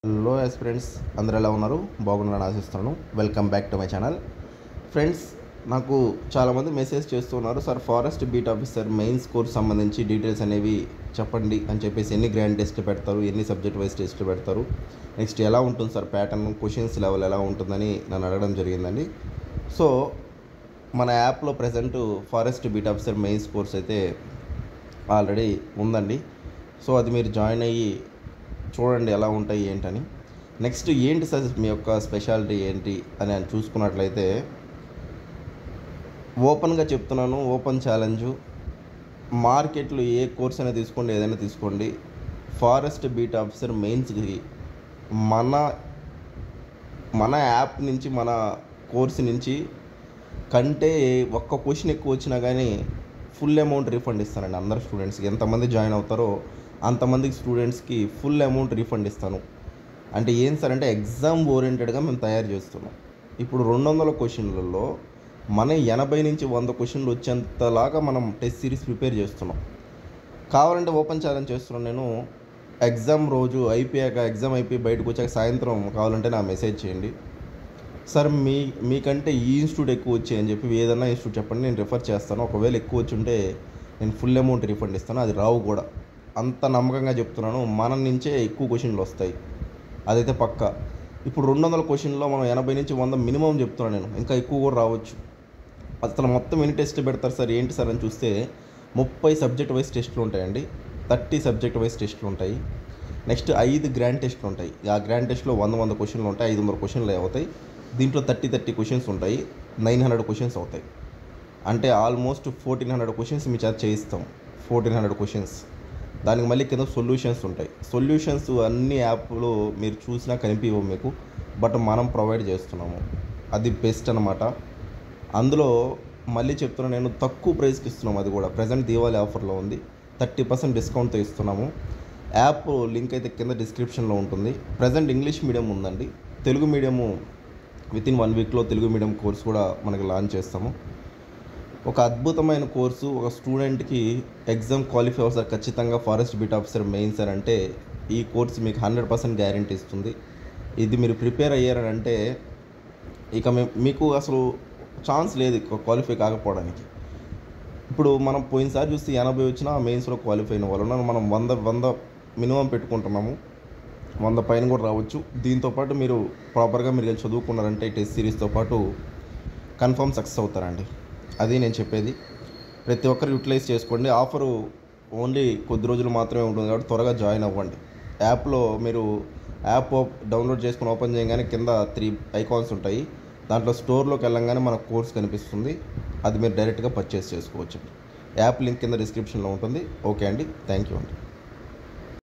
Hello friends, అందరూ ఎలా ఉన్నారు? బాగున్నారని ఆశిస్తున్నాను. Welcome back to my channel. Friends, నాకు చాలామంది మెసేజ్ చేస్తున్నారు, sir forest beat officer mains course సంబంధించి డీటెయిల్స్ అనేవి చెప్పండి అని చెప్పేసి. ఎన్ని గ్రాండ్ టెస్ట్లు పెడతారు, ఎన్ని సబ్జెక్ట్ వైజ్ టెస్ట్లు పెడతారు, నెక్స్ట్ ఎలా ఉంటుంది సార్ ప్యాటర్న్, క్వశ్చన్స్ లెవెల్ ఎలా ఉంటుందని నన్ను అడగడం జరిగిందండి. సో మన యాప్లో present forest beat officer mains course అయితే ఆల్రెడీ ఉందండి. సో అది మీరు జాయిన్ అయ్యి చూడండి ఎలా ఉంటాయి ఏంటని. నెక్స్ట్ ఏంటి సార్ మీ యొక్క స్పెషాలిటీ ఏంటి అని చూసుకున్నట్లయితే, ఓపెన్గా చెప్తున్నాను, ఓపెన్ ఛాలెంజు. మార్కెట్లో ఏ కోర్స్ అయినా తీసుకోండి, ఏదైనా తీసుకోండి, ఫారెస్ట్ బీట్ ఆఫీసర్ మెయిన్స్కి మన యాప్ నుంచి, మన కోర్సు నుంచి కంటే ఒక్క క్వశ్చన్ ఎక్కువ వచ్చినా కానీ ఫుల్ అమౌంట్ రీఫండ్ ఇస్తానండి. అందరు స్టూడెంట్స్కి ఎంతమంది జాయిన్ అవుతారో అంతమందికి స్టూడెంట్స్కి ఫుల్ అమౌంట్ రీఫండ్ ఇస్తాను. అంటే ఏం సార్ అంటే, ఎగ్జామ్ ఓరియంటెడ్గా మేము తయారు చేస్తున్నాం. ఇప్పుడు 200 క్వశ్చన్లలో మన 80 నుంచి 100 క్వశ్చన్లు వచ్చేంతలాగా మనం టెస్ట్ సిరీస్ ప్రిపేర్ చేస్తున్నాం. కావాలంటే ఓపెన్ ఛాలెంజ్ చేస్తున్నాను నేను. ఎగ్జామ్ రోజు అయిపోయాక, ఎగ్జామ్ అయిపోయి బయటకు వచ్చాక సాయంత్రం కావాలంటే నా మెసేజ్ చేయండి, సార్ మీకంటే ఈ ఇన్స్టిట్యూట్ ఎక్కువ వచ్చాయి అని చెప్పి ఏదైనా ఇన్స్టిట్యూట్ చెప్పండి, నేను రిఫర్ చేస్తాను. ఒకవేళ ఎక్కువ వచ్చి ఉంటే నేను ఫుల్ అమౌంట్ రీఫండ్ ఇస్తాను. అది రావు కూడా, అంత నమ్మకంగా చెప్తున్నాను. మన నుంచే ఎక్కువ క్వశ్చన్లు వస్తాయి, అదైతే పక్కా. ఇప్పుడు 200 క్వశ్చన్లో మనం 80 నుంచి 100 మినిమం చెప్తున్నాను నేను, ఇంకా ఎక్కువ కూడా రావచ్చు. అసలు మొత్తం ఎన్ని టెస్ట్లు పెడతారు సార్, ఏంటి సార్ అని చూస్తే 30 సబ్జెక్ట్ వైజ్ టెస్టులు ఉంటాయండి, 30 సబ్జెక్ట్ వైజ్ టెస్టులు ఉంటాయి. నెక్స్ట్ 5 గ్రాండ్ టెస్టులు ఉంటాయి. ఆ గ్రాండ్ టెస్ట్లో 100 క్వశ్చన్లు ఉంటాయి, 500 క్వశ్చన్లు అవుతాయి. దీంట్లో 30 క్వశ్చన్స్ ఉంటాయి, 900 క్వశ్చన్స్ అవుతాయి. అంటే ఆల్మోస్ట్ 1400 క్వశ్చన్స్ మీ చేత చేయిస్తాం. 1400 క్వశ్చన్స్, దానికి మళ్ళీ కింద సొల్యూషన్స్ ఉంటాయి. సొల్యూషన్స్ అన్ని యాప్లో మీరు చూసినా కనిపించవు మీకు, బట్ మనం ప్రొవైడ్ చేస్తున్నాము. అది బెస్ట్ అనమాట. అందులో మళ్ళీ చెప్తున్నా నేను, తక్కువ ప్రైస్కి ఇస్తున్నాము. అది కూడా ప్రజెంట్ దీవాళీ ఆఫర్లో ఉంది, 30% డిస్కౌంట్తో ఇస్తున్నాము. యాప్ లింక్ అయితే కింద డిస్క్రిప్షన్లో ఉంటుంది. ప్రజెంట్ ఇంగ్లీష్ మీడియం ఉందండి, తెలుగు మీడియము వితిన్ 1 వీక్లో తెలుగు మీడియం కోర్స్ కూడా మనకి లాంచ్ చేస్తాము. ఒక అద్భుతమైన కోర్సు. ఒక స్టూడెంట్కి ఎగ్జామ్ క్వాలిఫై అవుతారు ఖచ్చితంగా ఫారెస్ట్ బీట్ ఆఫీసర్ మెయిన్స్ అని అంటే, ఈ కోర్సు మీకు 100% గ్యారంటీ ఇస్తుంది. ఇది మీరు ప్రిపేర్ అయ్యారంటే ఇక మీకు అసలు ఛాన్స్ లేదు క్వాలిఫై కాకపోవడానికి. ఇప్పుడు మనం పోయినసారి చూస్తే 80 వచ్చినా మెయిన్స్లో క్వాలిఫై అయిన వాళ్ళు మనం 100 మినిమం పెట్టుకుంటున్నాము, 100 పైన కూడా రావచ్చు. దీంతోపాటు మీరు ప్రాపర్గా మీరు చదువుకున్నారంటే టెస్ట్ సిరీస్తో పాటు కన్ఫర్మ్ సక్సెస్ అవుతారండి. అది నేను చెప్పేది. ప్రతి ఒక్కరు యూటిలైజ్ చేసుకోండి. ఆఫరు ఓన్లీ కొద్ది రోజులు మాత్రమే ఉంటుంది కాబట్టి త్వరగా జాయిన్ అవ్వండి. యాప్లో మీరు యాప్ డౌన్లోడ్ చేసుకుని ఓపెన్ చేయగానే కింద 3 ఐకాన్స్ ఉంటాయి. దాంట్లో స్టోర్లోకి వెళ్ళంగానే మన కోర్స్ కనిపిస్తుంది. అది మీరు డైరెక్ట్గా పర్చేస్ చేసుకోవచ్చు. యాప్ లింక్ కింద డిస్క్రిప్షన్లో ఉంటుంది. ఓకే అండి, థ్యాంక్ యూ అండి.